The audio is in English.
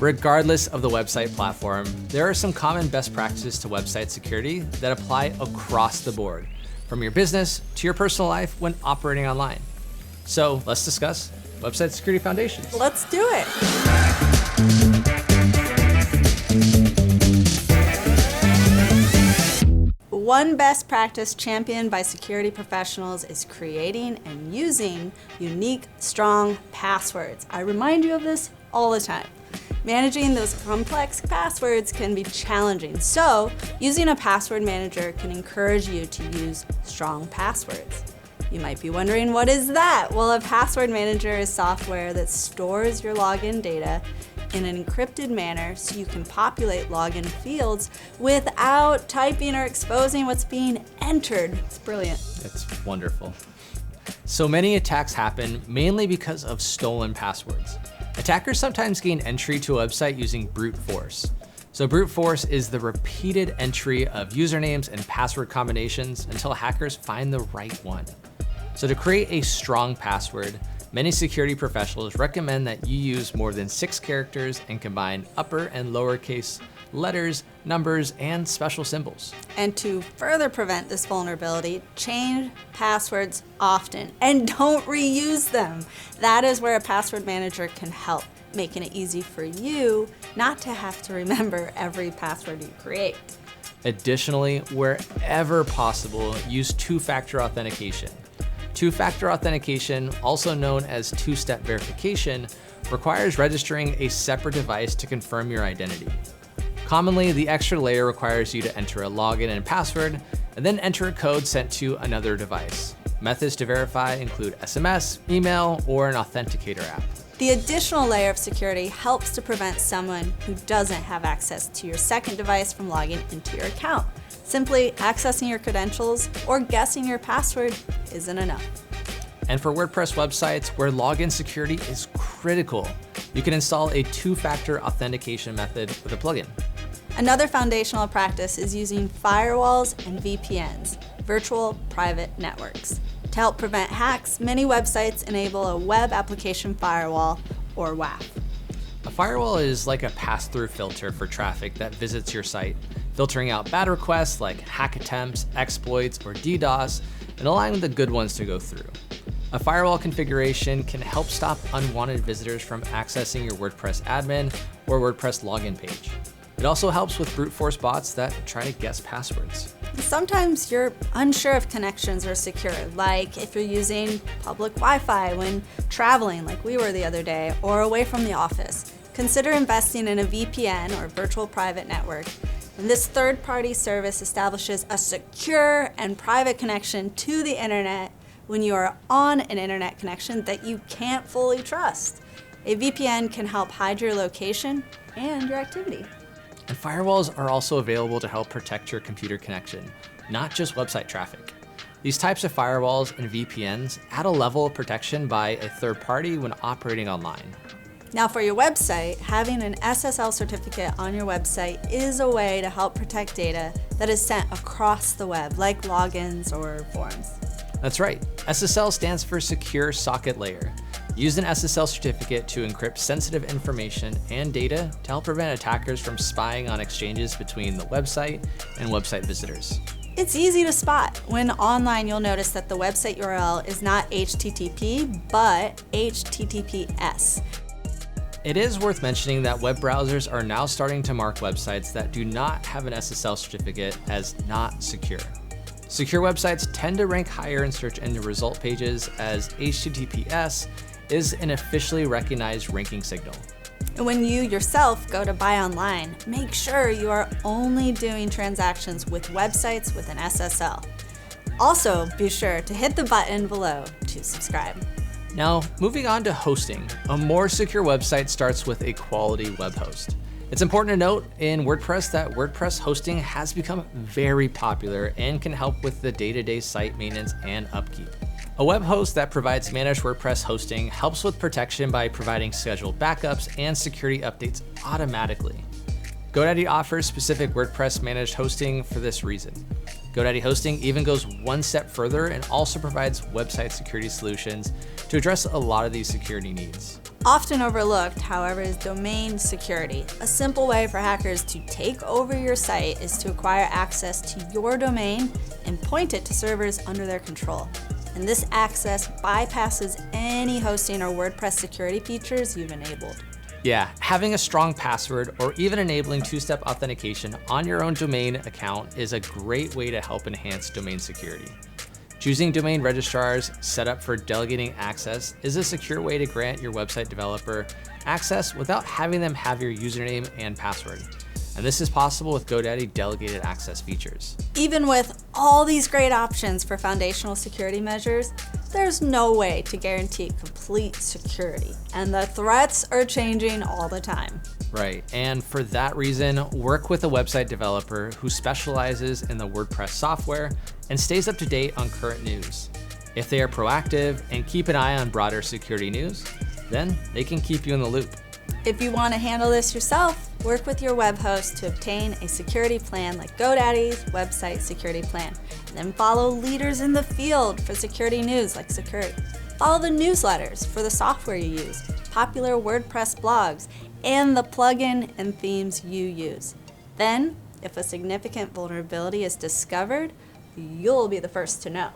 Regardless of the website platform, there are some common best practices to website security that apply across the board, from your business to your personal life when operating online. So let's discuss website security foundations. Let's do it. One best practice championed by security professionals is creating and using unique, strong passwords. I remind you of this all the time. Managing those complex passwords can be challenging, so using a password manager can encourage you to use strong passwords. You might be wondering, what is that? Well, a password manager is software that stores your login data in an encrypted manner so you can populate login fields without typing or exposing what's being entered. It's brilliant. It's wonderful. So many attacks happen mainly because of stolen passwords. Attackers sometimes gain entry to a website using brute force. So brute force is the repeated entry of usernames and password combinations until hackers find the right one. So to create a strong password, many security professionals recommend that you use more than 6 characters and combine upper and lowercase letters, numbers, and special symbols. And to further prevent this vulnerability, change passwords often and don't reuse them. That is where a password manager can help, making it easy for you not to have to remember every password you create. Additionally, wherever possible, use two-factor authentication. Two-factor authentication, also known as two-step verification, requires registering a separate device to confirm your identity. Commonly, the extra layer requires you to enter a login and password, and then enter a code sent to another device. Methods to verify include SMS, email, or an authenticator app. The additional layer of security helps to prevent someone who doesn't have access to your second device from logging into your account. Simply accessing your credentials or guessing your password isn't enough. And for WordPress websites where login security is critical, you can install a two-factor authentication method with a plugin. Another foundational practice is using firewalls and VPNs, virtual private networks. To help prevent hacks, many websites enable a web application firewall, or WAF. A firewall is like a pass-through filter for traffic that visits your site, filtering out bad requests like hack attempts, exploits, or DDoS, and allowing the good ones to go through. A firewall configuration can help stop unwanted visitors from accessing your WordPress admin or WordPress login page. It also helps with brute force bots that try to guess passwords. Sometimes you're unsure if connections are secure, like if you're using public Wi-Fi when traveling, like we were the other day, or away from the office. Consider investing in a VPN or virtual private network. And this third-party service establishes a secure and private connection to the internet when you are on an internet connection that you can't fully trust. A VPN can help hide your location and your activity. And firewalls are also available to help protect your computer connection, not just website traffic. These types of firewalls and VPNs add a level of protection by a third party when operating online. Now for your website, having an SSL certificate on your website is a way to help protect data that is sent across the web, like logins or forms. That's right. SSL stands for Secure Socket Layer. Use an SSL certificate to encrypt sensitive information and data to help prevent attackers from spying on exchanges between the website and website visitors. It's easy to spot. When online, you'll notice that the website URL is not HTTP, but HTTPS. It is worth mentioning that web browsers are now starting to mark websites that do not have an SSL certificate as not secure. Secure websites tend to rank higher in search engine result pages as HTTPS is an officially recognized ranking signal. And when you yourself go to buy online, make sure you are only doing transactions with websites with an SSL. Also, be sure to hit the button below to subscribe. Now, moving on to hosting, a more secure website starts with a quality web host. It's important to note in WordPress that WordPress hosting has become very popular and can help with the day-to-day site maintenance and upkeep. A web host that provides managed WordPress hosting helps with protection by providing scheduled backups and security updates automatically. GoDaddy offers specific WordPress managed hosting for this reason. GoDaddy hosting even goes one step further and also provides website security solutions to address a lot of these security needs. Often overlooked, however, is domain security. A simple way for hackers to take over your site is to acquire access to your domain and point it to servers under their control. And this access bypasses any hosting or WordPress security features you've enabled. Yeah, having a strong password or even enabling two-step authentication on your own domain account is a great way to help enhance domain security. Choosing domain registrars set up for delegating access is a secure way to grant your website developer access without having them have your username and password. And this is possible with GoDaddy delegated access features. Even with all these great options for foundational security measures, there's no way to guarantee complete security, and the threats are changing all the time. Right, and for that reason, work with a website developer who specializes in the WordPress software and stays up to date on current news. If they are proactive and keep an eye on broader security news, then they can keep you in the loop. If you want to handle this yourself, work with your web host to obtain a security plan like GoDaddy's website security plan. And then follow leaders in the field for security news like Security. Follow the newsletters for the software you use, popular WordPress blogs, and the plugin and themes you use. Then, if a significant vulnerability is discovered, you'll be the first to know.